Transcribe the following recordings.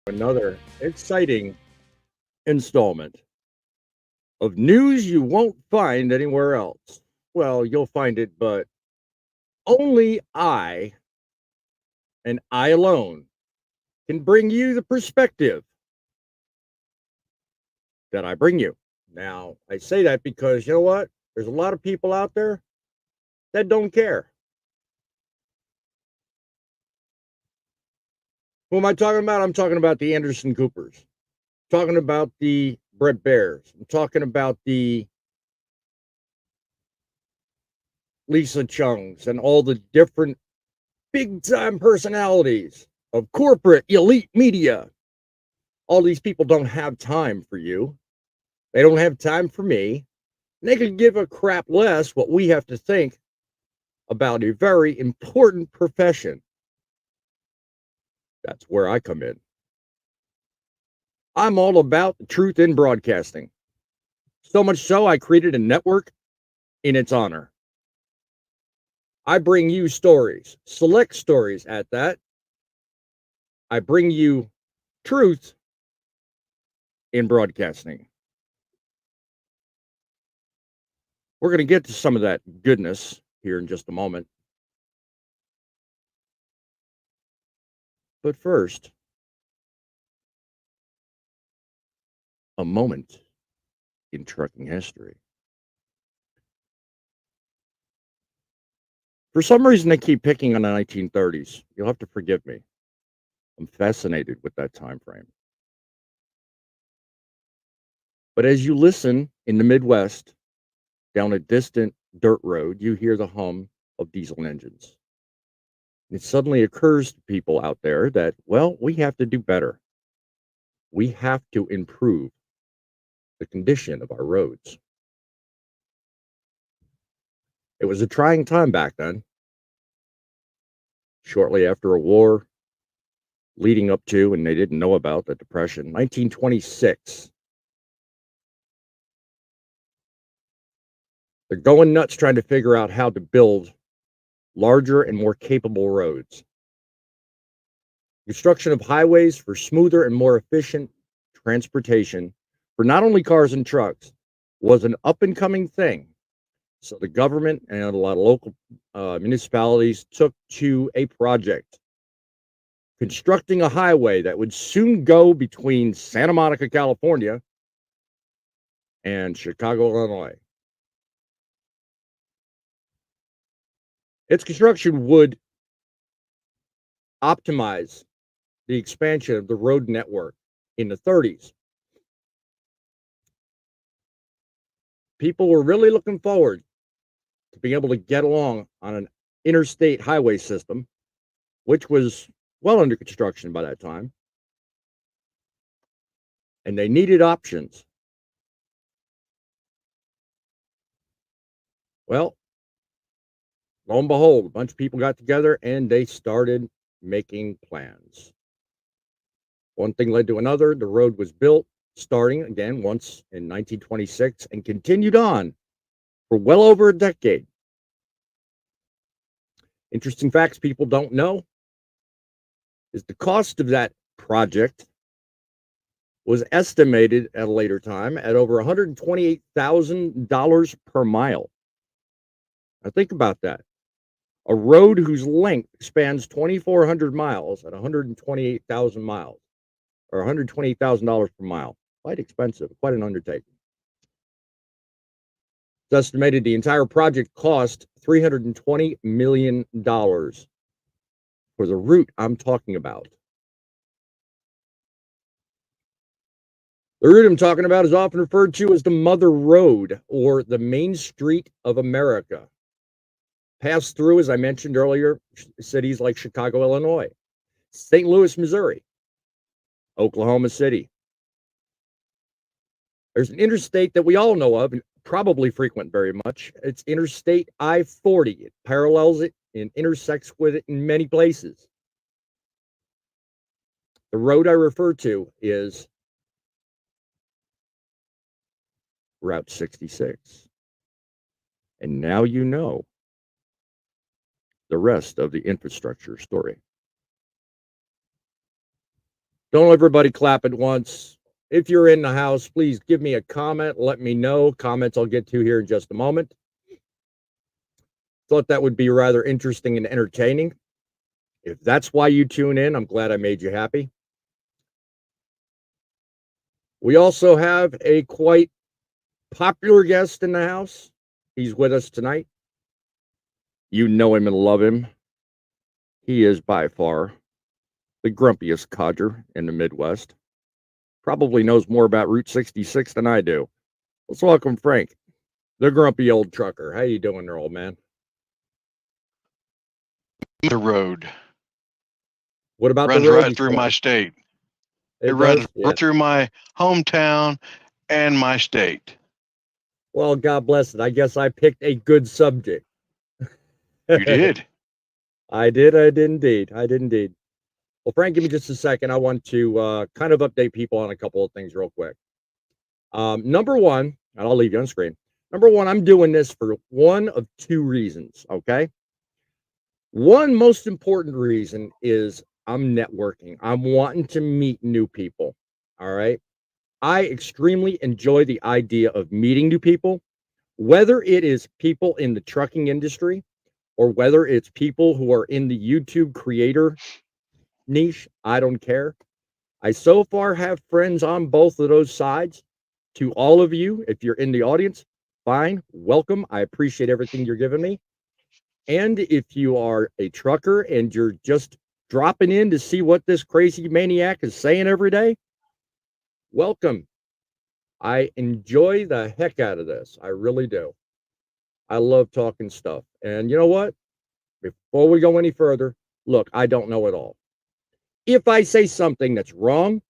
Another exciting installment of news you won't find anywhere else. Well, you'll find it, but only I and I alone can bring you the perspective that I bring you. Now, I say that because you know what? There's a lot of people out there that don't care. Who am I talking about? I'm talking about the Anderson Coopers, talking about the Brett Bears, I'm talking about the Lisa Chungs and all the different big time personalities of corporate elite media. All these people don't have time for you. They don't have time for me. They could give a crap less what we have to think about a very important profession. That's where I come in. I'm all about the truth in broadcasting. So much so, I created a network in its honor. I bring you stories, select stories at that. I bring you truth in broadcasting. We're going to get to some of that goodness here in just a moment. But first, a moment in trucking history. For some reason, they keep picking on the 1930s. You'll have to forgive me. I'm fascinated with that time frame. But as you listen in the Midwest down a distant dirt road, you hear the hum of diesel engines. It suddenly occurs to people out there that, well, we have to do better. We have to improve the condition of our roads. It was a trying time back then, shortly after a war leading up to, and they didn't know about, the Depression, 1926. They're going nuts trying to figure out how to build larger and more capable roads. Construction of highways for smoother and more efficient transportation for not only cars and trucks was an up and coming thing. So the government and a lot of local municipalities took to a project constructing a highway that would soon go between Santa Monica, California and Chicago, Illinois. Its construction would optimize the expansion of the road network in the 30s. People were really looking forward to being able to get along on an interstate highway system, which was well under construction by that time. And they needed options. Well, lo and behold, a bunch of people got together and they started making plans. One thing led to another. The road was built, starting again once in 1926 and continued on for well over a decade. Interesting facts people don't know is the cost of that project was estimated at a later time at over $128,000 per mile. Now think about that. A road whose length spans 2,400 miles at 128,000 miles, or $128,000 per mile. Quite expensive, quite an undertaking. It's estimated the entire project cost $320 million for the route I'm talking about. The route I'm talking about is often referred to as the Mother Road or the Main Street of America. Passed through, as I mentioned earlier, cities like Chicago, Illinois, St. Louis, Missouri, Oklahoma City. There's an interstate that we all know of and probably frequent very much. It's Interstate I-40. It parallels it and intersects with it in many places. The road I refer to is Route 66. And now you know the rest of the infrastructure story. Don't everybody clap at once. If you're in the house, please give me a comment. Let me know. Comments I'll get to here in just a moment. Thought that would be rather interesting and entertaining. If that's why you tune in, I'm glad I made you happy. We also have a quite popular guest in the house. He's with us tonight. You know him and love him. He is by far the grumpiest codger in the Midwest. Probably knows more about Route 66 than I do. Let's welcome Frank, the grumpy old trucker. How you doing there, old man? The road. What about runs the road? right through my state. It does? runs Yeah. right through my hometown and my state. Well, God bless it. I guess I picked a good subject. You did. I did indeed. Well, Frank, give me just a second. I want to kind of update people on a couple of things real quick. Number one, and I'll leave you on screen. Number one, I'm doing this for one of two reasons, okay? One most important reason is I'm networking. I'm wanting to meet new people, all right? I extremely enjoy the idea of meeting new people, whether it is people in the trucking industry or whether it's people who are in the YouTube creator niche. I don't care. I so far have friends on both of those sides. To all of you, if you're in the audience, fine, welcome. I appreciate everything you're giving me. And if you are a trucker and you're just dropping in to see what this crazy maniac is saying every day, welcome. I enjoy the heck out of this. I really do. I love talking stuff. And you know what? Before we go any further, look, I don't know it all. If I say something that's wrong,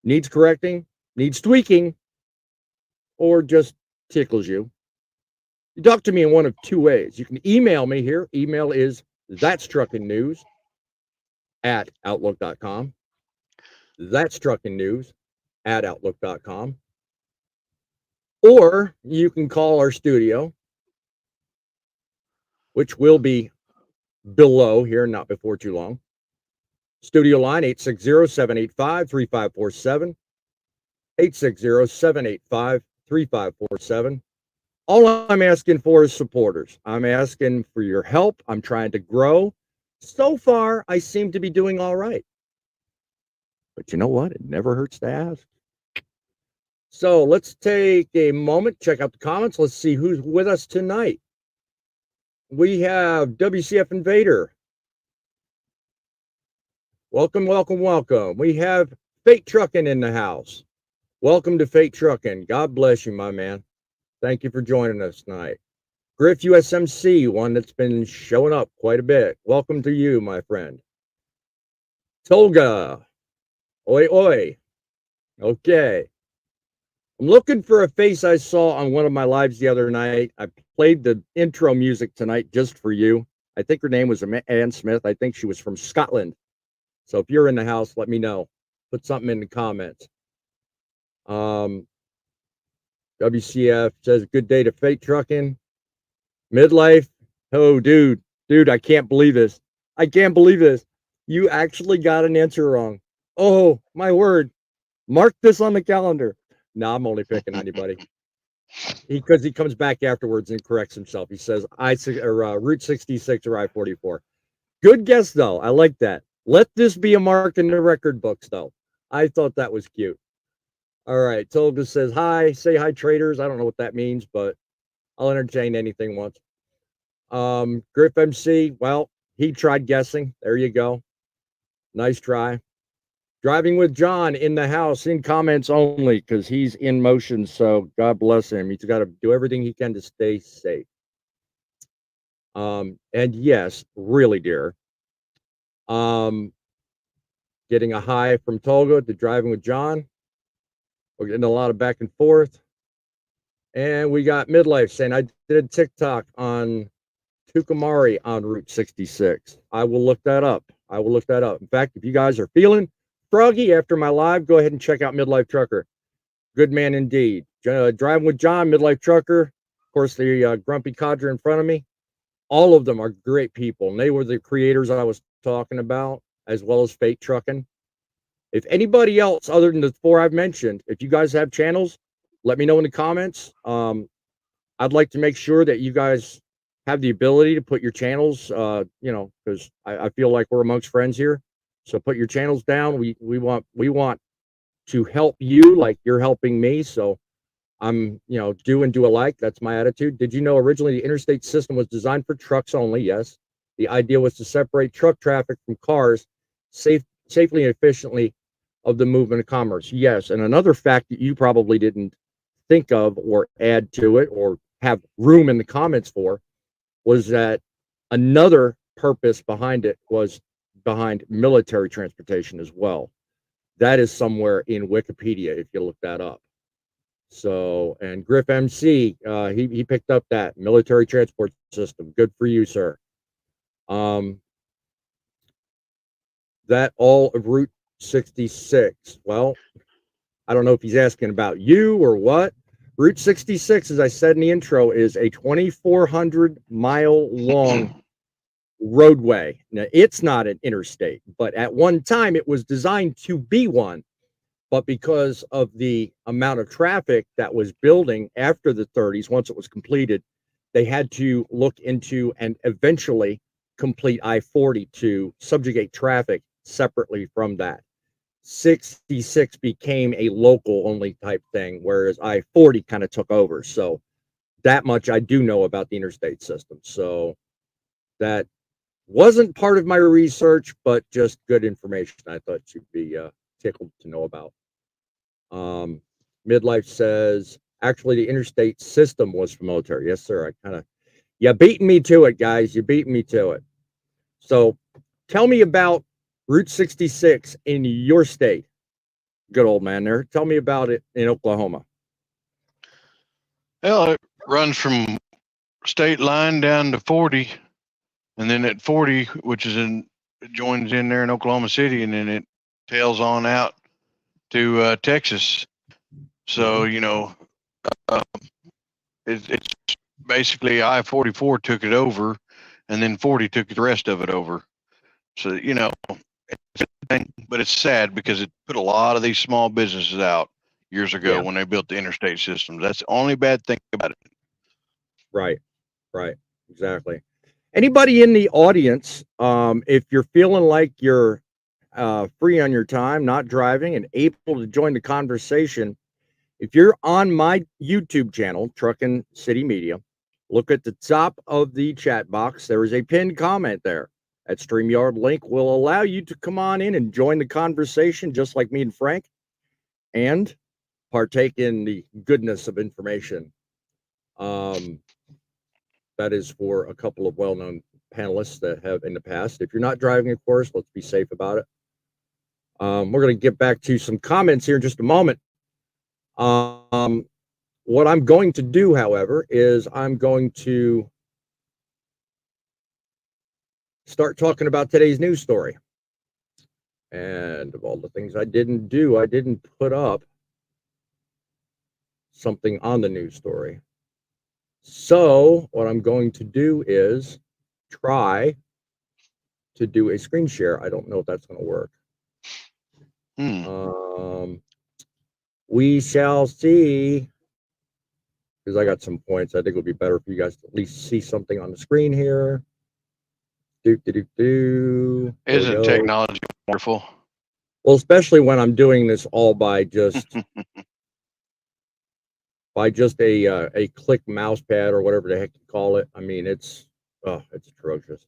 needs correcting, needs tweaking, or just tickles you, you talk to me in one of two ways. You can email me here. Email is thatstruckingnews@outlook.com. Thatstruckingnews@outlook.com. Or you can call our studio, which will be below here, not before too long. Studio line 860-785-3547. 860-785-3547. All I'm asking for is supporters. I'm asking for your help. I'm trying to grow. So far, I seem to be doing all right. But you know what? It never hurts to ask. So let's take a moment, check out the comments. Let's see who's with us tonight. We have WCF Invader. Welcome, welcome, welcome. We have Fate Trucking in the house. Welcome to Fate Trucking. God bless you, my man. Thank you for joining us tonight. Griff USMC, one that's been showing up quite a bit. Welcome to you, my friend. Tolga. Oi, oi. Okay. I'm looking for a face I saw on one of my lives the other night. I played the intro music tonight just for you. I think her name was Ann Smith. I think she was from Scotland. So if you're in the house, let me know. Put something in the comments. WCF says, good day to Fate Trucking. Midlife. Oh, dude, I can't believe this. I can't believe this. You actually got an answer wrong. Oh, my word. Mark this on the calendar. No, I'm only picking on you, buddy. Because he comes back afterwards and corrects himself. He says, Route 66 or I-44. Good guess, though. I like that. Let this be a mark in the record books, though. I thought that was cute. All right. Tolga says, hi. Say hi, traders. I don't know what that means, but I'll entertain anything once. Griff MC, well, he tried guessing. There you go. Nice try. Driving with John in the house, in comments only, because he's in motion. So God bless him. He's got to do everything he can to stay safe. And yes, really, dear. Getting a hi from Tolga to Driving with John. We're getting a lot of back and forth. And we got Midlife saying, I did a TikTok on Tucumari on Route 66. I will look that up. In fact, if you guys are feeling froggy after my live, go ahead and check out Midlife Trucker. Good man indeed. Driving with John, Midlife Trucker. Of course, the grumpy codger in front of me. All of them are great people. And they were the creators I was talking about, as well as Fate Trucking. If anybody else other than the four I've mentioned, if you guys have channels, let me know in the comments. I'd like to make sure that you guys have the ability to put your channels, because I feel like we're amongst friends here. So put your channels down. We want to help you like you're helping me. So I'm, do and do alike. That's my attitude. Did you know originally the interstate system was designed for trucks only? Yes. The idea was to separate truck traffic from cars safely and efficiently of the movement of commerce. Yes. And another fact that you probably didn't think of or add to it or have room in the comments for was that another purpose behind it was behind military transportation as well. That is somewhere in Wikipedia if you look that up. So, and Griff MC, he picked up that military transport system. Good for you, sir. That all of Route 66. Well, I don't know if he's asking about you or what. Route 66, as I said in the intro, is a 2,400-mile long roadway. Now, it's not an interstate, but at one time it was designed to be one. But because of the amount of traffic that was building after the 30s, once it was completed, they had to look into and eventually complete I-40 to subjugate traffic separately from that. 66 became a local only type thing, whereas I-40 kind of took over. So that much I do know about the interstate system. So that wasn't part of my research, but just good information I thought you'd be tickled to know about. Midlife says, actually, the interstate system was for military. Yes, sir. You beating me to it, guys. You beating me to it. So tell me about Route 66 in your state. Good old man there. Tell me about it in Oklahoma. Well, it runs from state line down to 40, and then at 40, which is it joins in there in Oklahoma City, and then it tails on out to Texas. So it's basically I-44 took it over, and then 40 took the rest of it over. So but it's sad because it put a lot of these small businesses out years ago when they built the interstate systems. That's the only bad thing about it. Right, exactly. Anybody in the audience, if you're feeling like you're free on your time, not driving, and able to join the conversation, if you're on my YouTube channel, Truckin' City Media, look at the top of the chat box. There is a pinned comment there. That StreamYard link will allow you to come on in and join the conversation, just like me and Frank, and partake in the goodness of information. That is for a couple of well-known panelists that have in the past. If you're not driving, of course, let's be safe about it. We're going to get back to some comments here in just a moment. What I'm going to do, however, is I'm going to start talking about today's news story. And of all the things I didn't do, I didn't put up something on the news story. So what I'm going to do is try to do a screen share. I don't know if that's going to work. We shall see. Because I got some points. I think it would be better for you guys to at least see something on the screen here. Isn't technology wonderful? Well, especially when I'm doing this all by just a click mouse pad or whatever the heck you call it. I mean, it's atrocious.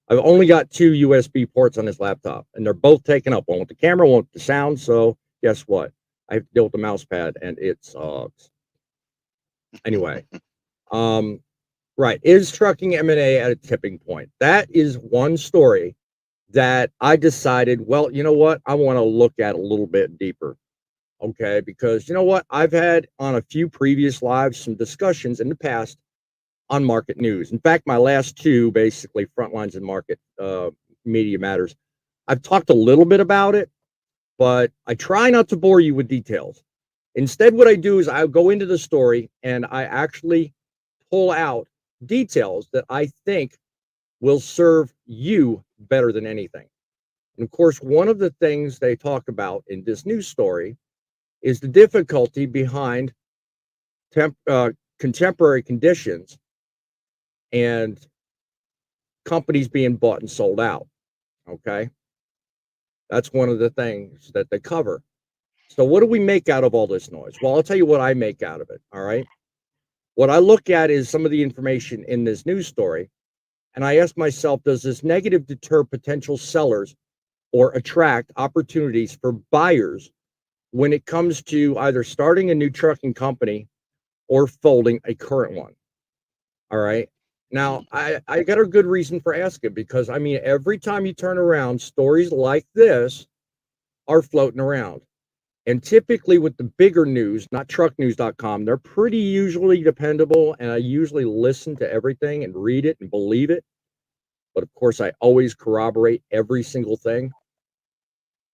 I've only got 2 USB ports on this laptop, and they're both taken up. One with the camera, one with the sound. So guess what? I have to deal with the mouse pad, and it sucks. Anyway, right. Is trucking M&A at a tipping point? That is one story that I decided, well, you know what? I want to look at a little bit deeper. Okay. Because you know what? I've had on a few previous lives some discussions in the past on market news. In fact, my last 2, basically Frontlines and Market Media Matters, I've talked a little bit about it, but I try not to bore you with details. Instead, what I do is I go into the story and I actually pull out details that I think will serve you better than anything. And of course, one of the things they talk about in this news story is the difficulty behind contemporary conditions and companies being bought and sold out. Okay. That's one of the things that they cover. So, what do we make out of all this noise? Well, I'll tell you what I make out of it. All right. What I look at is some of the information in this news story. And I ask myself, does this negative deter potential sellers or attract opportunities for buyers when it comes to either starting a new trucking company or folding a current one? All right. Now, I got a good reason for asking, because I mean, every time you turn around, stories like this are floating around. And typically with the bigger news, not trucknews.com, they're pretty usually dependable. And I usually listen to everything and read it and believe it. But of course, I always corroborate every single thing.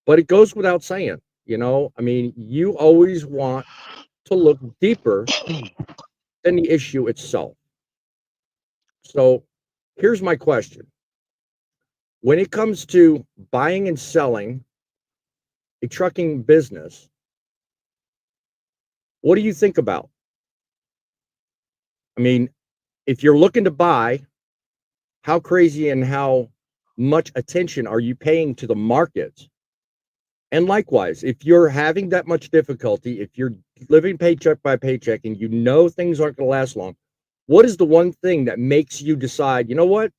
But it goes without saying, I mean, you always want to look deeper than the issue itself. So here's my question. When it comes to buying and selling a trucking business, what do you think about? I mean, if you're looking to buy, how crazy and how much attention are you paying to the markets? And likewise, if you're having that much difficulty, if you're living paycheck by paycheck and things aren't going to last long, what is the one thing that makes you decide, you know what?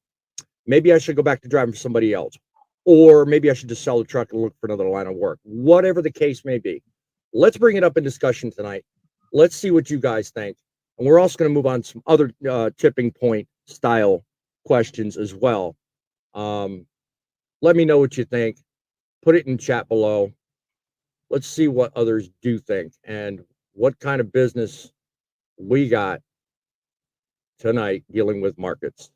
Maybe I should go back to driving for somebody else, or maybe I should just sell the truck and look for another line of work, whatever the case may be. Let's bring it up in discussion tonight. Let's see what you guys think. And we're also going to move on to some other tipping point style questions as well. Let me know what you think. Put it in chat below. Let's see what others do think and what kind of business we got tonight dealing with markets.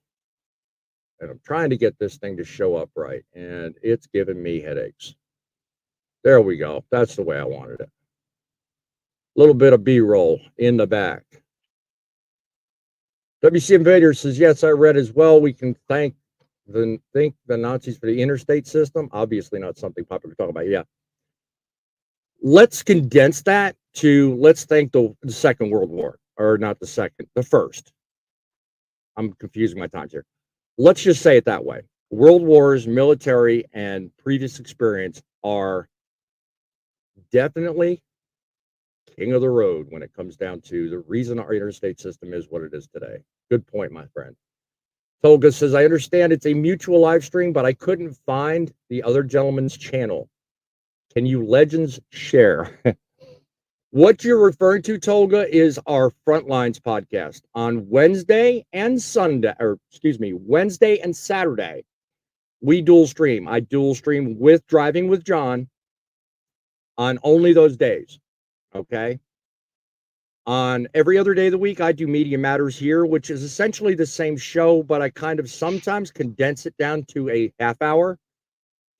And I'm trying to get this thing to show up right, and it's giving me headaches. There we go. That's the way I wanted it. A little bit of B-roll in the back. WC Invader says, yes, I read as well. We can thank the Nazis for the interstate system. Obviously not something popular to talk about. Yeah. Let's condense that to let's thank the Second World War, or not the second, the first. I'm confusing my times here. Let's just say it that way. World wars, military, and previous experience are definitely king of the road when it comes down to the reason our interstate system is what it is today. Good point, my friend. Tolga says, I understand it's a mutual live stream, but I couldn't find the other gentleman's channel. Can you legends share? What you're referring to, Tolga, is our Frontlines podcast on Wednesday and Wednesday and Saturday. We dual stream. I dual stream with Driving with John on only those days. Okay. On every other day of the week, I do Media Matters here, which is essentially the same show, but I kind of sometimes condense it down to a half hour.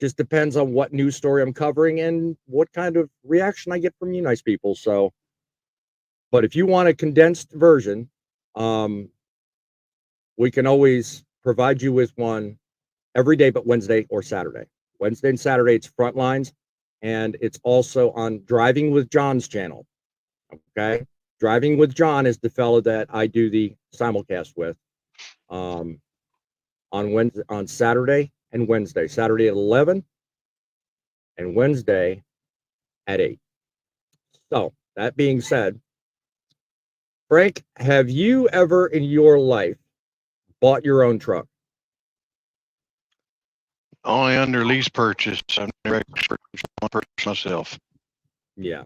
Just depends on what news story I'm covering and what kind of reaction I get from you nice people. So, but if you want a condensed version, we can always provide you with one every day, but Wednesday or Saturday. Wednesday and Saturday, it's Frontlines, and it's also on Driving with John's channel. Okay. Driving with John is the fellow that I do the simulcast with on Saturday and Wednesday. Saturday at 11 and Wednesday at 8. So that being said, Frank, have you ever in your life bought your own truck? Only under lease purchase. I've never purchased one purchase myself. Yeah.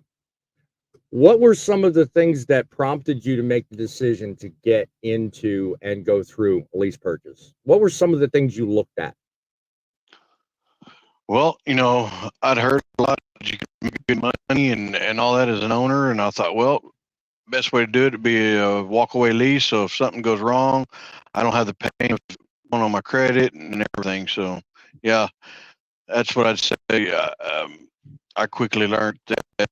What were some of the things that prompted you to make the decision to get into and go through a lease purchase? What were some of the things you looked at? Well, I'd heard a lot that you could make good money and all that as an owner, and I thought, well, best way to do it would be a walk-away lease. So if something goes wrong, I don't have the pain of going on my credit and everything. So, yeah, that's what I'd say. I quickly learned that,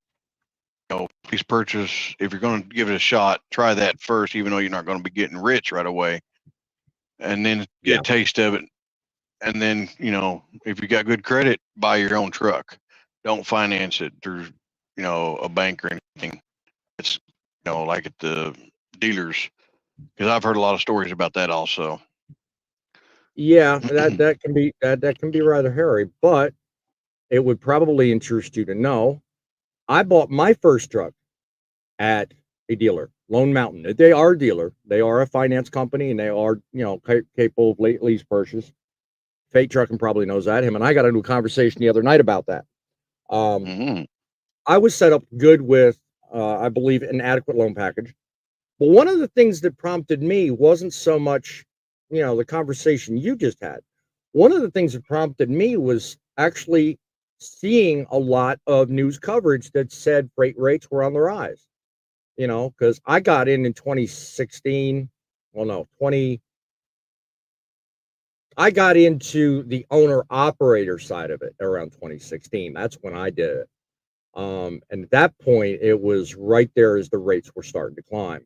lease purchase, if you're going to give it a shot, try that first, even though you're not going to be getting rich right away, and then get a taste of it. and then, if you got good credit, buy your own truck. Don't finance it through, a bank or anything. It's, like at the dealers, because I've heard a lot of stories about that also. Yeah, that can be that can be rather hairy, but it would probably interest you to know I bought my first truck at a dealer, Lone Mountain. They are a dealer. They are a finance company, and they are, capable of lease purchase. Fate Trucking probably knows that. Him and I got into a conversation the other night about that. Mm-hmm. I was set up good with, I believe, an adequate loan package. But one of the things that prompted me wasn't so much, the conversation you just had. One of the things that prompted me was actually seeing a lot of news coverage that said freight rates were on the rise. Because I got in 2016. Well, no, I got into the owner operator side of it around 2016. That's when I did it. And at that point, it was right there as the rates were starting to climb.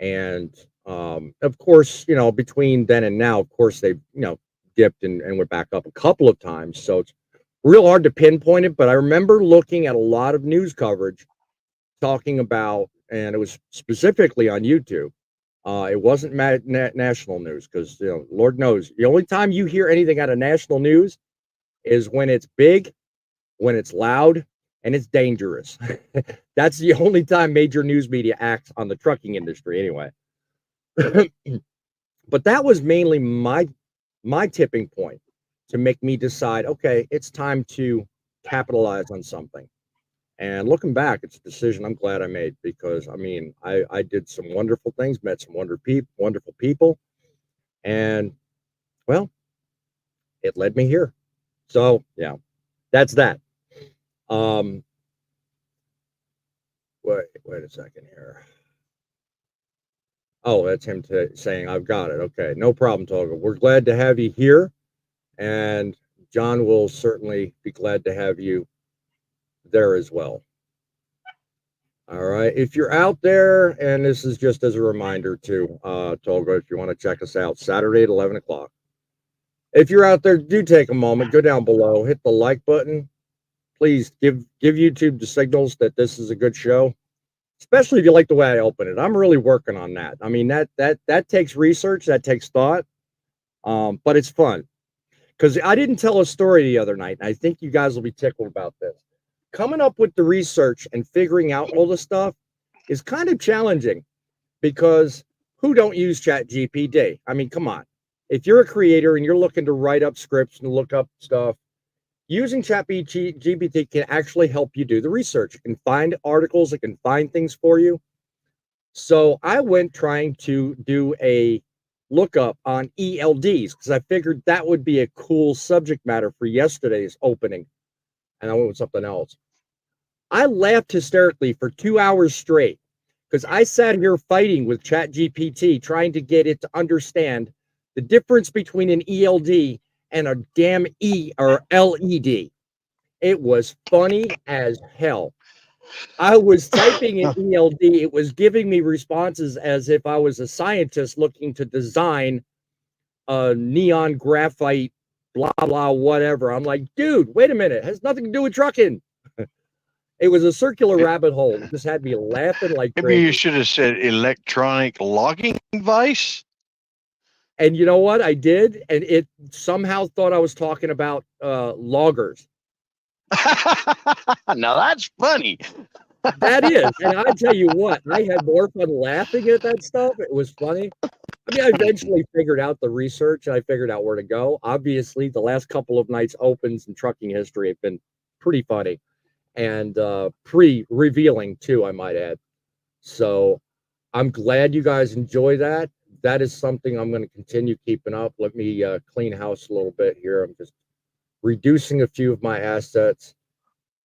And of course, between then and now, of course, they've, dipped and went back up a couple of times. So it's real hard to pinpoint it. But I remember looking at a lot of news coverage talking about, and it was specifically on YouTube. It wasn't national news because, Lord knows, the only time you hear anything out of national news is when it's big, when it's loud, and it's dangerous. That's the only time major news media acts on the trucking industry, anyway. But that was mainly my tipping point to make me decide, okay, it's time to capitalize on something. And looking back, it's a decision I'm glad I made because I did some wonderful things, met some wonderful people, and well, it led me here. So yeah, that's that. Wait a second here. Oh, that's him saying I've got it. Okay, no problem, Tolga. We're glad to have you here, and John will certainly be glad to have you there as well. All right. If you're out there, and this is just as a reminder to Tolga, if you want to check us out, Saturday at 11 o'clock. If you're out there, do take a moment, go down below, hit the like button. Please give YouTube the signals that this is a good show, especially if you like the way I open it. I'm really working on that. I mean, that takes research, that takes thought, but it's fun. Because I didn't tell a story the other night, and I think you guys will be tickled about this. Coming up with the research and figuring out all the stuff is kind of challenging because who don't use ChatGPT? I mean, come on. If you're a creator and you're looking to write up scripts and look up stuff, using ChatGPT can actually help you do the research. It can find articles, it can find things for you. So I went trying to do a lookup on ELDs because I figured that would be a cool subject matter for yesterday's opening. And I went with something else. I laughed hysterically for 2 hours straight because I sat here fighting with ChatGPT, trying to get it to understand the difference between an ELD and a damn E or LED. It was funny as hell. I was typing in ELD. It was giving me responses as if I was a scientist looking to design a neon graphite, blah, blah, whatever. I'm like, dude, wait a minute. It has nothing to do with trucking. It was a circular rabbit hole. It just had me laughing like Maybe crazy. you should have said electronic logging device. And you know what? I did. And it somehow thought I was talking about loggers. Now that's funny. That is. And I tell you what, I had more fun laughing at that stuff. It was funny. I mean, I eventually figured out the research and I figured out where to go. Obviously, the last couple of nights opens in trucking history have been pretty funny and pretty revealing too, I might add. So I'm glad you guys enjoy that. That is something I'm going to continue keeping up. Let me clean house a little bit here. I'm just reducing a few of my assets.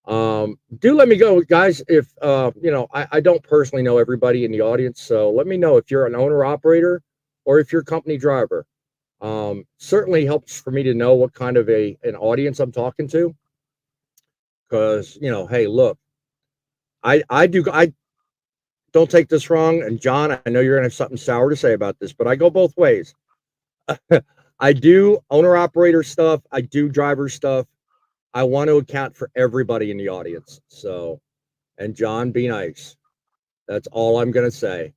Do let me go, guys. If I don't personally know everybody in the audience, so let me know if you're an owner operator or if you're a company driver. Certainly helps for me to know what kind of an audience I'm talking to. Because hey, look, I don't take this wrong, and John, I know you're gonna have something sour to say about this, but I go both ways. I do owner operator stuff. I do driver stuff. I want to account for everybody in the audience. So, and John, be nice. That's all I'm going to say.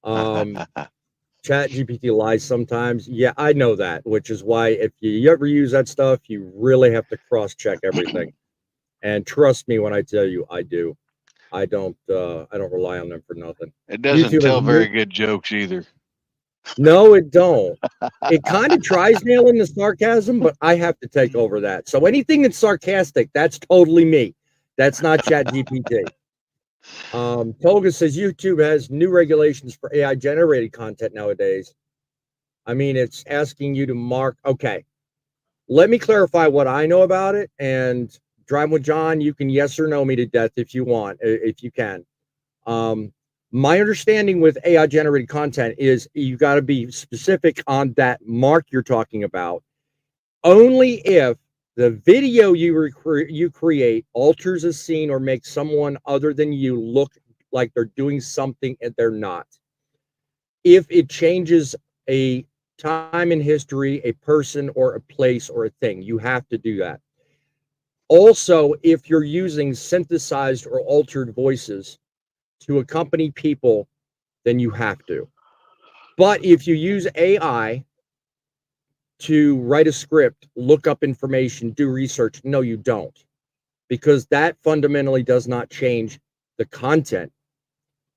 Chat GPT lies sometimes. Yeah, I know that, which is why if you ever use that stuff, you really have to cross check everything. And trust me when I tell you, I do. I don't rely on them for nothing. It doesn't YouTube has tell very good jokes either. no, it don't. It kind of tries nailing the sarcasm, but I have to take over that. So anything that's sarcastic, that's totally me. That's not Chat GPT. Toga says YouTube has new regulations for AI generated content nowadays. I mean, it's asking you to mark. Okay, let me clarify what I know about it. And Drive with John, you can yes or no me to death if you want, if you can. My understanding with AI generated content is you got to be specific on that mark you're talking about. Only if the video you create alters a scene or makes someone other than you look like they're doing something and they're not. If it changes a time in history, a person or a place or a thing, you have to do that. Also, if you're using synthesized or altered voices to accompany people, then you have to. But if you use AI to write a script, look up information, do research, no, you don't. Because that fundamentally does not change the content.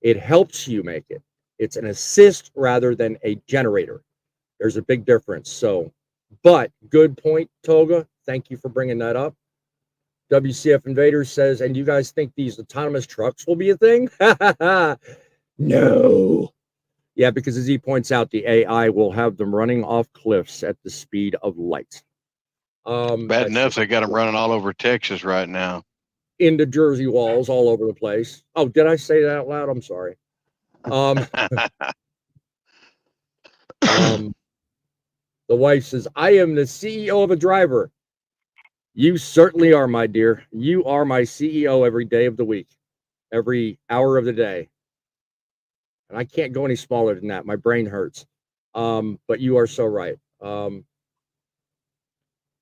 It helps you make it. It's an assist rather than a generator. There's a big difference. So, but good point, Toga. Thank you for bringing that up. WCF Invader says, and you guys think these autonomous trucks will be a thing? No. Yeah, because as he points out, the AI will have them running off cliffs at the speed of light. Bad enough they got them running all over Texas right now. Into Jersey walls all over the place. Oh, did I say that out loud? I'm sorry. The wife says, I am the CEO of a driver. You certainly are, my dear. You are my CEO every day of the week, every hour of the day. And I can't go any smaller than that. My brain hurts. But you are so right.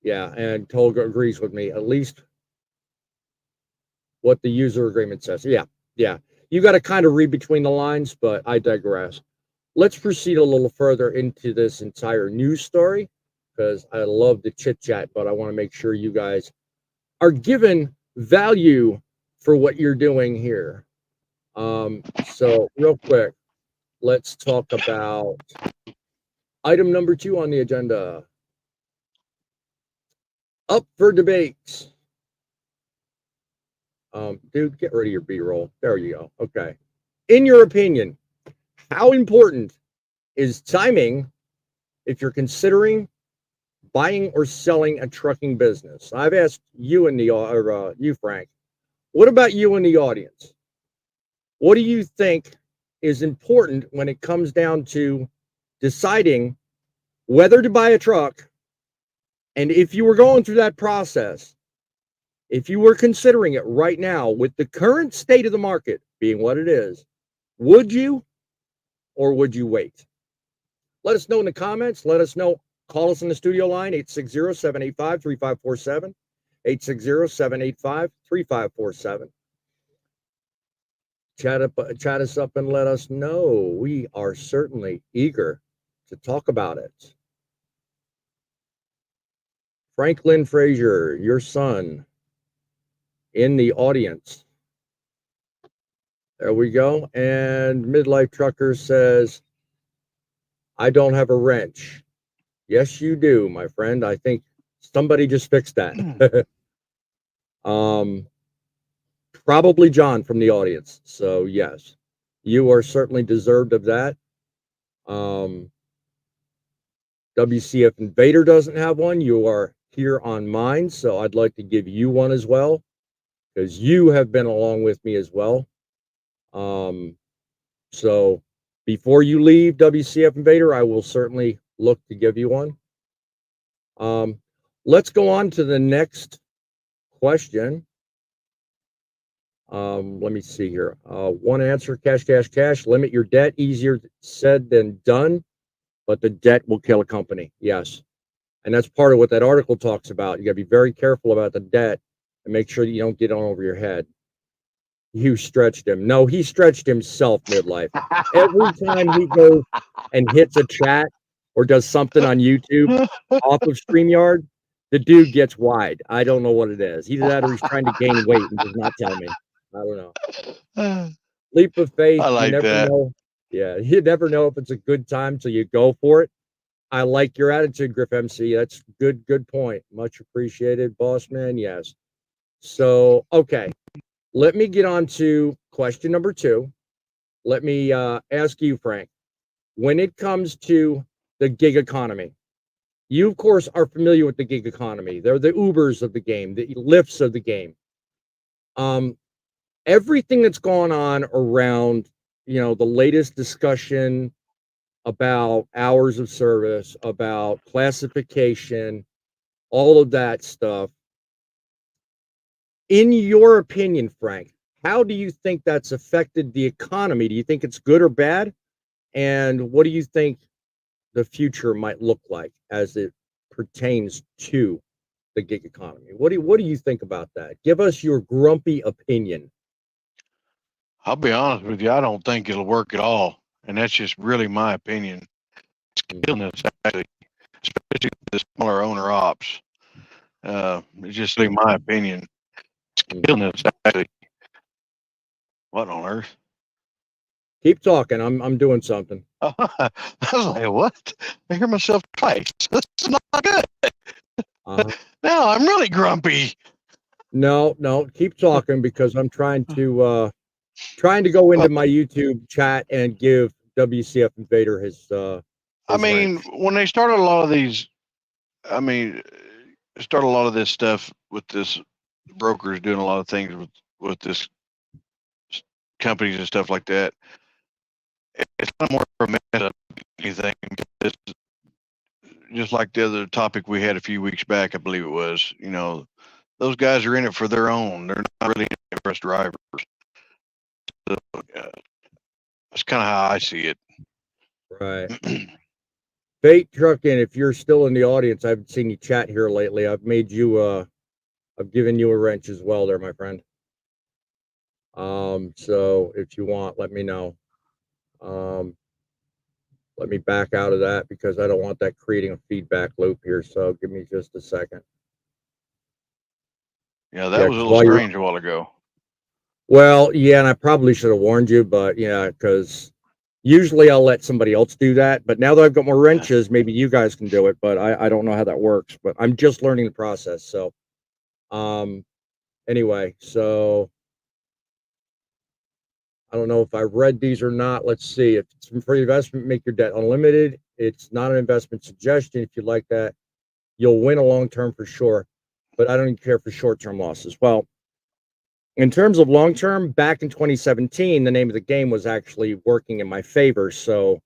Yeah, and Tolga agrees with me, at least what the user agreement says. Yeah. You got to kind of read between the lines, but I digress. Let's proceed a little further into this entire news story because I love the chit chat, but I want to make sure you guys are given value for what you're doing here. So real quick, let's talk about item number 2 on the agenda. Up for debate. Dude, get rid of your B-roll. There you go. Okay. In your opinion, how important is timing if you're considering buying or selling a trucking business? I've asked you in the you, Frank. What about you in the audience? What do you think is important when it comes down to deciding whether to buy a truck? And if you were going through that process, if you were considering it right now with the current state of the market being what it is, would you or would you wait? Let us know in the comments. Let us know. Call us in the studio line, 860-785-3547, 860-785-3547. Chat us up and let us know. We are certainly eager to talk about it. Franklin Frazier, your son, in the audience. There we go. And Midlife Trucker says, I don't have a wrench. Yes, you do, my friend. I think somebody just fixed that. Probably John from the audience. So yes, you are certainly deserved of that. WCF Invader doesn't have one. You are here on mine, so I'd like to give you one as well, because you have been along with me as well. So before you leave, WCF Invader, I will certainly look to give you one. Let's go on to the next question. Let me see here. One answer, cash. Limit your debt. Easier said than done, but the debt will kill a company. Yes. And that's part of what that article talks about. You got to be very careful about the debt and make sure that you don't get on over your head. You stretched him. No, he stretched himself midlife. Every time he goes and hits a chat or does something on YouTube off of StreamYard, the dude gets wide. I don't know what it is. Either that or he's trying to gain weight and does not tell me. I don't know. Leap of faith. I You like never that. know. Yeah, you never know if it's a good time till you go for it. I like your attitude, Griff MC. That's good point. Much appreciated, boss man. Yes. So, okay. Let me get on to question number 2. Let me ask you, Frank. When it comes to the gig economy, you, of course, are familiar with the gig economy. They're the Ubers of the game, the Lyfts of the game. Everything that's gone on around, the latest discussion about hours of service, about classification, all of that stuff. In your opinion, Frank, how do you think that's affected the economy? Do you think it's good or bad? And what do you think the future might look like as it pertains to the gig economy? What do you think about that? Give us your grumpy opinion. I'll be honest with you, I don't think it'll work at all. And that's just really my opinion. It's killing us, actually, especially the smaller owner ops. It's just really my opinion. It's killing us, actually. What on earth? Keep talking. I'm doing something. I was like, what? I hear myself twice. This is not good. Now I'm really grumpy. No, keep talking because I'm trying to go into my YouTube chat and give WCF Invader his I mean, wrench. when they started a lot of these, I mean, start a lot of this stuff with this brokers doing a lot of things with this companies and stuff like that. It's kind of more of a mess up than anything. It's just like the other topic we had a few weeks back, I believe it was. Those guys are in it for their own. They're not really in it for us drivers. So, that's kind of how I see it. Right. Fate Trucking, if you're still in the audience, I haven't seen you chat here lately. I've given you a wrench as well there, my friend. So if you want, let me know. Let me back out of that because I don't want that creating a feedback loop here. So give me just a second. Yeah, that was a little strange a while ago. Well, yeah, and I probably should have warned you, but yeah, because usually I'll let somebody else do that. But now that I've got more wrenches, maybe you guys can do it. But I don't know how that works. But I'm just learning the process. So, anyway, so I don't know if I read these or not. Let's see. If it's for investment, make your debt unlimited. It's not an investment suggestion. If you like that, you'll win a long term for sure. But I don't even care for short term losses. Well, in terms of long term, back in 2017, the name of the game was actually working in my favor. So,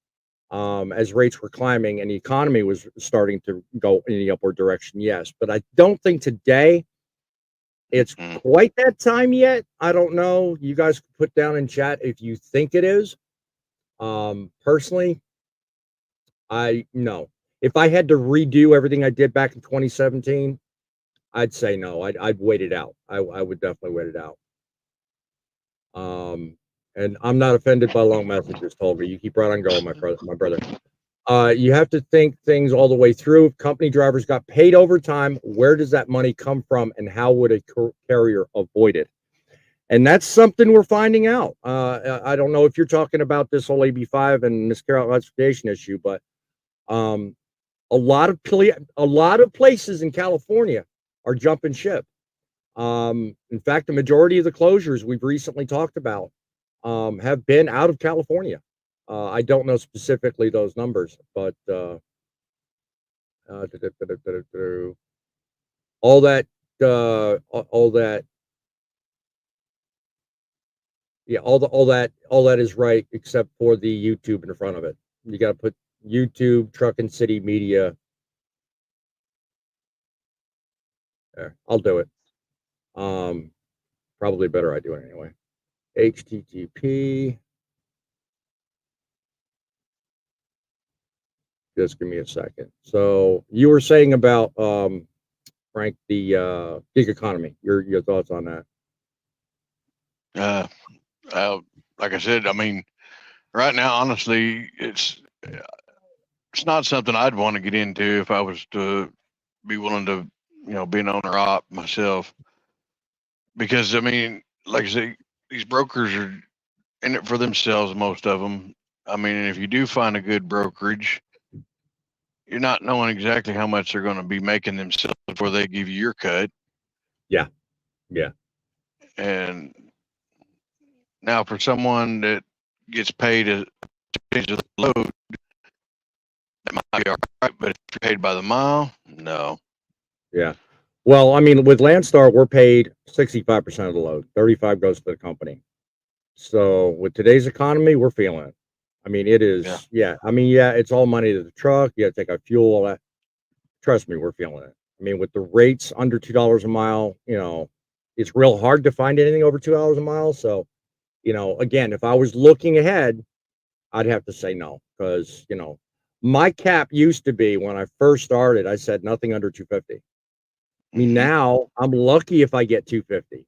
as rates were climbing and the economy was starting to go in the upward direction, yes. But I don't think today it's quite that time yet. I don't know. You guys can put down in chat if you think it is. Personally, no. If I had to redo everything I did back in 2017, I'd say no. I'd wait it out. I would definitely wait it out. And I'm not offended by long messages, Tolga. You keep right on going, my brother. You have to think things all the way through. If company drivers got paid overtime, where does that money come from, and how would a carrier avoid it? And that's something we're finding out. I don't know if you're talking about this whole AB5 and misclassification issue, but a lot of places in California are jumping ship. In fact, the majority of the closures we've recently talked about have been out of California. I don't know specifically those numbers, but all that, yeah, all that is right except for the YouTube in front of it. You got to put YouTube Truckin' City Media. There, I'll do it. Probably better I do it anyway. HTTP. Just give me a second. So you were saying about Frank, the gig economy. Your thoughts on that? Uh, like I said, I mean, right now, honestly, it's not something I'd want to get into if I was to be willing to, be an owner op myself. Because I mean, like I say, these brokers are in it for themselves, most of them. I mean, if you do find a good brokerage, you're not knowing exactly how much they're going to be making themselves before they give you your cut. Yeah, yeah, And now, for someone that gets paid a percentage of the load, that might be all right. But if you're paid by the mile, no. yeah. Well, I mean, with Landstar, we're paid 65% of the load. 35 goes to the company. So with today's economy, we're feeling it. I mean, it Yeah. is. Yeah. I mean, yeah, it's all money to the truck. You got to take out fuel, all that. Trust me, we're feeling it. I mean, with the rates under $2 a mile, it's real hard to find anything over $2 a mile. So, again, if I was looking ahead, I'd have to say no because, my cap used to be when I first started, I said nothing under 250. I mean, Mhm. now I'm lucky if I get 250,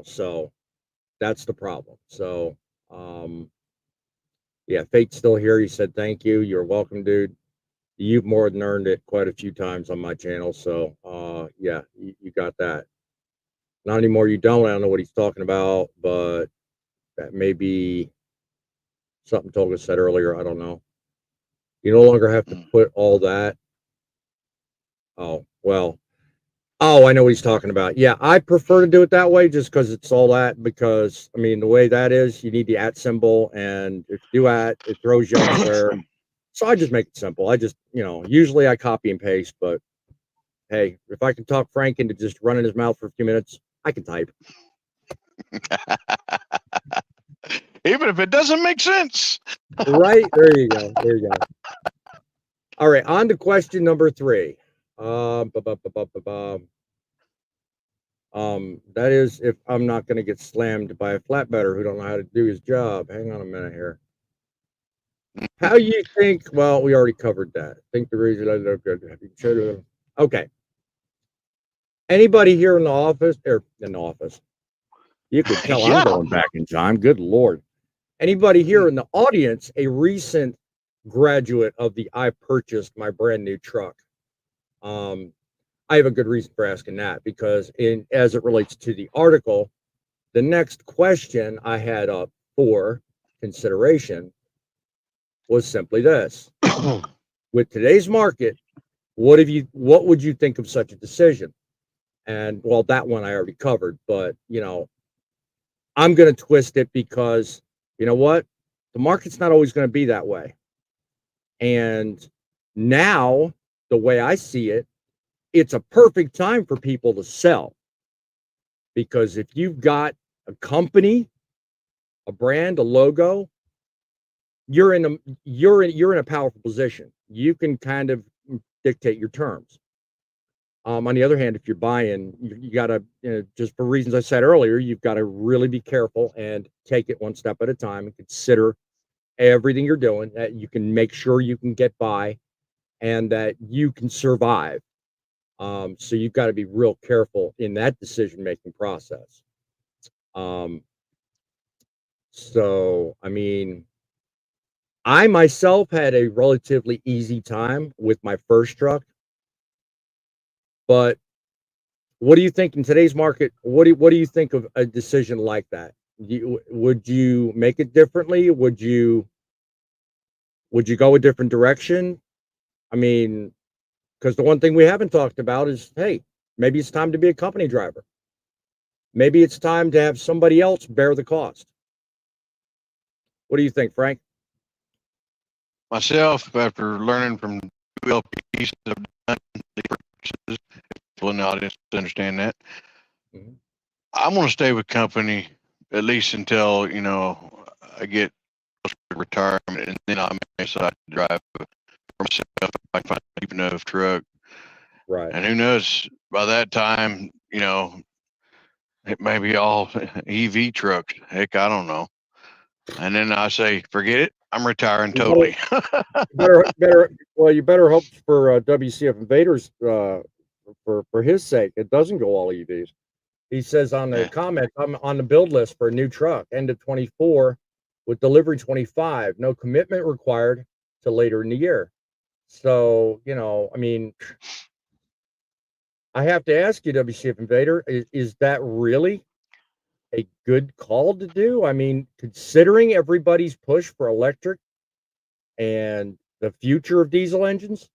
so that's the problem. So, yeah, Fate's still here. He said, thank you. You're welcome, dude. You've more than earned it quite a few times on my channel. So, yeah, you got that. Not anymore. You don't. I don't know what he's talking about, but that may be something Tolga said earlier. I don't know. You no longer have to Mm. put all that. Oh, well. Oh, I know what he's talking about. Yeah, I prefer to do it that way just because it's all that. Because, I mean, the way that is, you need the at symbol. And if you do at, it throws you elsewhere. So I just make it simple. I just, usually I copy and paste, but hey, if I can talk Frank into just running his mouth for a few minutes, I can type. Even if it doesn't make sense. Right? There you go. There you go. All right, on to question number 3. Ba, ba, ba, ba, ba, ba. That is if I'm not going to get slammed by a flatbedder who don't know how to do his job. Hang on a minute here. How you think? Well, we already covered that. Think the reason I look good. Okay. Anybody here in the office or in the office? You could tell I'm Yeah. going back in time. Good Lord. Anybody here in the audience, a recent graduate of the I purchased my brand new truck? I have a good reason for asking that because as it relates to the article, the next question I had up for consideration was simply this. With today's market, what would you think of such a decision? And well, that one I already covered, but I'm going to twist it because you know what? The market's not always going to be that way. And now, the way I see it, it's a perfect time for people to sell because if you've got a company, a brand, a logo, you're in a powerful position. You can kind of dictate your terms. On the other hand, if you're buying, you got to, just for reasons I said earlier, you've got to really be careful and take it one step at a time and consider everything you're doing that you can make sure you can get by and that you can survive. So you've got to be real careful in that decision making process. Um, so, I mean, I myself had a relatively easy time with my first truck, but what do you think in today's market? What do you think of a decision like that? Would you make it differently? Would you go a different direction? I mean, because the one thing we haven't talked about is, hey, maybe it's time to be a company driver. Maybe it's time to have somebody else bear the cost. What do you think, Frank? Myself, after learning from 2 LPs that have done the purchases, people in the audience to understand that, Mhm. I want to stay with company at least until I get closer to retirement, and then I may decide to drive for myself if I can find a cheap enough truck. Right. And who knows, by that time, it may be all EV trucks. Heck, I don't know. And then I say, forget it. I'm retiring You totally. you better hope for WCF Invaders for his sake it doesn't go all EVs. He says on the Yeah. comment, I'm on the build list for a new truck, end of 24 with delivery 25. No commitment required till later in the year. So, I mean, I have to ask you, WCF Invader, is that really a good call to do? I mean, considering everybody's push for electric and the future of diesel engines,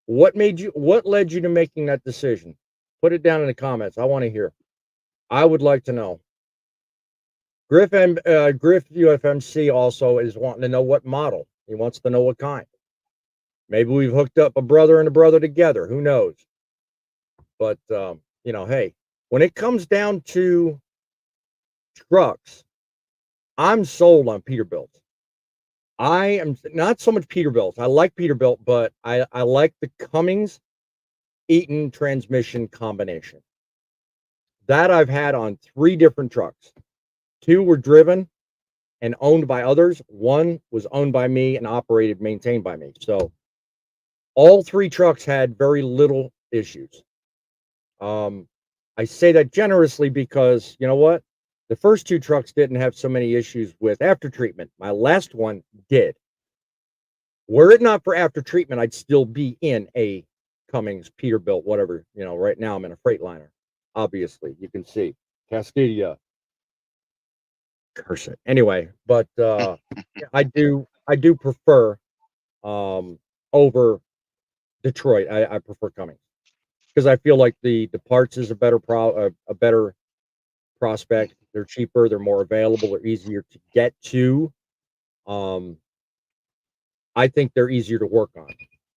what led you to making that decision? Put it down in the comments. I want to hear. I would like to know. Griff UFMC also is wanting to know what model. He wants to know what kind. Maybe we've hooked up a brother and a brother together. Who knows? But hey, when it comes down to trucks, I'm sold on Peterbilt. I am not so much Peterbilt. I like Peterbilt, but I like the Cummins Eaton transmission combination. That I've had on 3 different trucks. 2 were driven and owned by others. 1 was owned by me and operated, maintained by me. So all 3 trucks had very little issues. I say that generously because you know what? The first 2 trucks didn't have so many issues with after treatment. My last one did. Were it not for after treatment, I'd still be in a Cummins, Peterbilt, whatever. Right now I'm in a Freightliner. Obviously, you can see Cascadia. Curse it. Anyway, but I do prefer over Detroit. I prefer Cummins because I feel like the parts is a better prospect. They're cheaper, they're more available, they're easier to get to. I think they're easier to work on.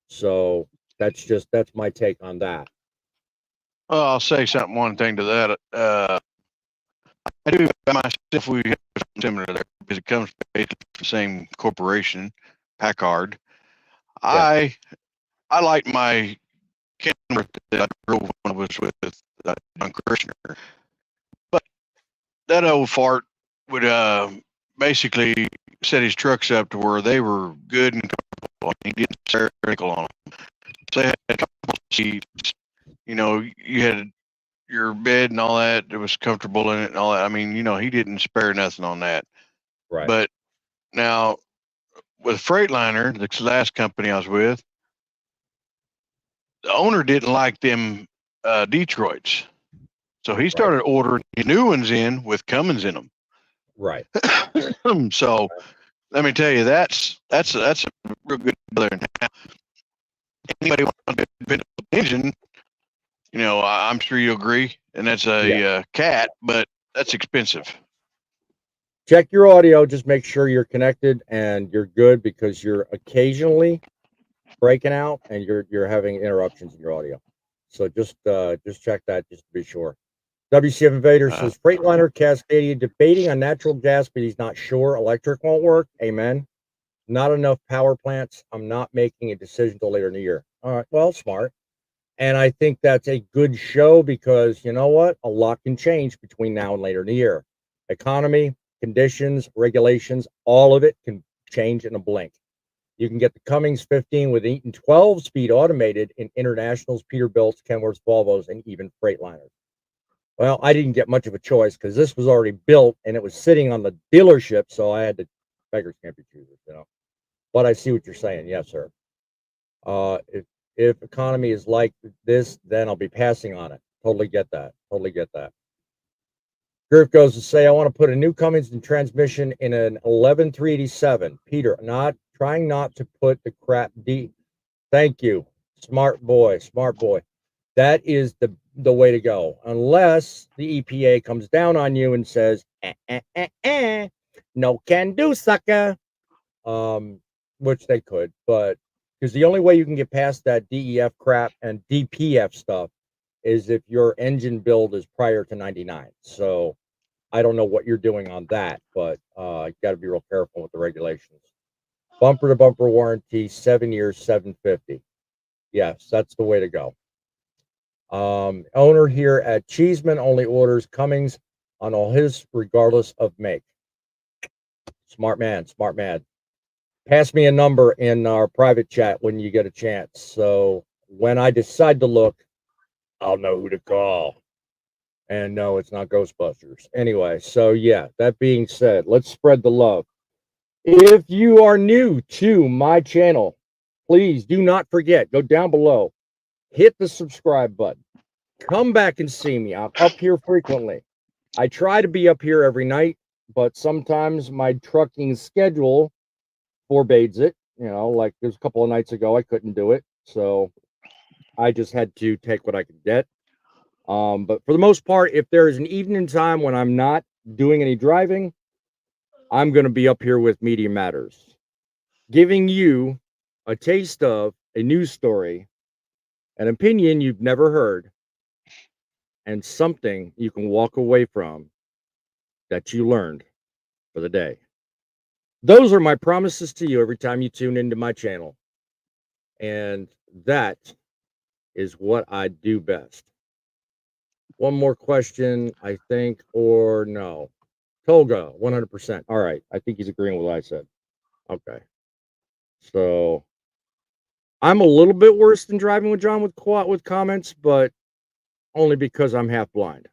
So that's my take on that. Well, I'll say one thing to that. I do myself. We have similar there because it comes basically from the same corporation, Packard. Yeah. I like my Kenworth that I drove when I was with John Kirshner, but that old fart would basically set his trucks up to where they were good and comfortable. He didn't spare a nickel on them. So they had a couple of seats. You had your bed and all that. It was comfortable in it and all that. I mean, he didn't spare nothing on that. Right. But now with Freightliner, the last company I was with, the owner didn't like them Detroits. So he started ordering new ones in with Cummins in them. Right. So let me tell you, that's a real good dealer. Anybody wants a dependable engine, I'm sure you agree, and that's a cat, but that's expensive. Check your audio. Just make sure you're connected and you're good because you're occasionally breaking out and you're having interruptions in your audio. So just check that just to be sure. WCF Invader says Freightliner Cascadia debating on natural gas, but he's not sure electric won't work. Amen. Not enough power plants. I'm not making a decision till later in the year. All right. Well, smart. And I think that's a good show because you know what? A lot can change between now and later in the year. Economy, conditions, regulations, all of it can change in a blink. You can get the Cummins 15 with Eaton 12 speed automated in Internationals, Peterbilts, Kenworths, Volvos, and even Freightliners. Well, I didn't get much of a choice because this was already built and it was sitting on the dealership, so I had to beggars can't be choosers, But I see what you're saying, yes, sir. If economy is like this, then I'll be passing on it. Totally get that. Totally get that. Griff goes to say, I want to put a new Cummins in transmission in an 11387. Peter, trying not to put the crap deep. Thank you. Smart boy. Smart boy. That is the way to go. Unless the EPA comes down on you and says, no can do, sucker. Which they could, but because the only way you can get past that DEF crap and DPF stuff is if your engine build is prior to 99. So I don't know what you're doing on that, but you got to be real careful with the regulations. Bumper to bumper warranty, 7 years, 750. Yes, that's the way to go. Owner here at Cheeseman only orders Cummins on all his, regardless of make. Smart man, smart man. pass me a number in our private chat when you get a chance. So when I decide to look, I'll know who to call. And no, it's not Ghostbusters. Anyway, so yeah, that being said, let's spread the love. If you are new to my channel, please do not forget, go down below, hit the subscribe button. Come back and see me. I'm up here frequently. I try to be up here every night, but sometimes my trucking schedule forbids it. You know, like there's a couple of nights ago, I couldn't do it. So I just had to take what I could get. But for the most part, if there is an evening time when I'm not doing any driving, I'm going to be up here with Media Matters, giving you a taste of a news story, an opinion you've never heard, and something you can walk away from that you learned for the day. Those are my promises to you every time you tune into my channel. And that is what I do best. One more question, I think, or no? Tolga, 100%. All right. I think he's agreeing with what I said. Okay. So I'm a little bit worse than driving with John with comments, but only because I'm half blind.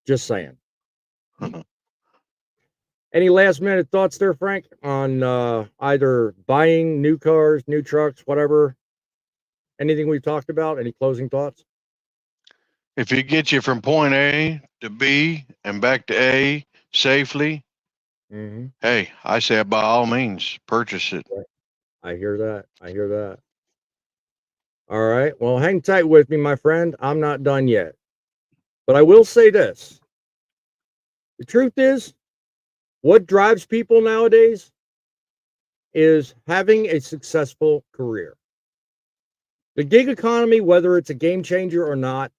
Just saying. Any last minute thoughts there, Frank, on either buying new cars, new trucks, whatever? Anything we've talked about? Any closing thoughts? If it gets you from point A to B and back to A safely, hey, I say by all means, purchase it. I hear that. I hear that. All right. Well, hang tight with me, my friend. I'm not done yet. But I will say this. The truth is, what drives people nowadays is having a successful career. The gig economy, whether it's a game changer or not,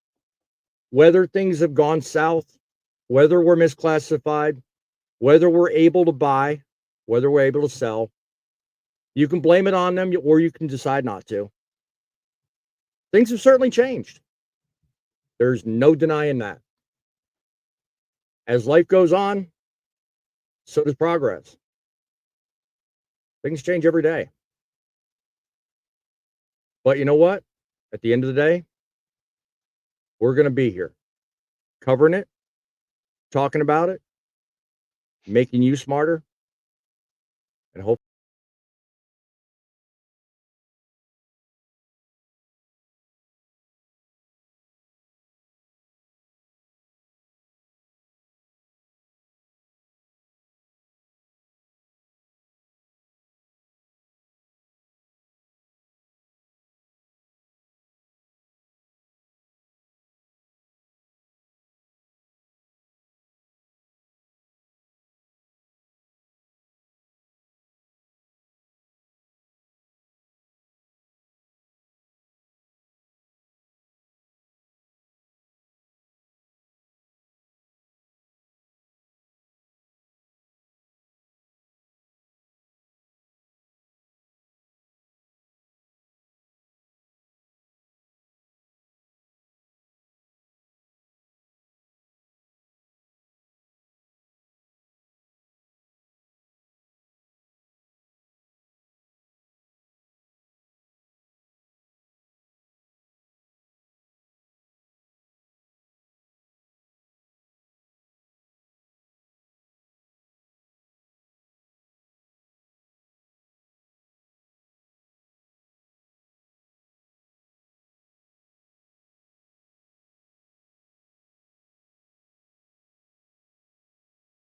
whether things have gone south, whether we're misclassified, whether we're able to buy, whether we're able to sell, you can blame it on them or you can decide not to. Things have certainly changed. There's no denying that. As life goes on, so does progress. Things change every day. But you know what? At the end of the day, we're going to be here covering it, talking about it, making you smarter, and hopefully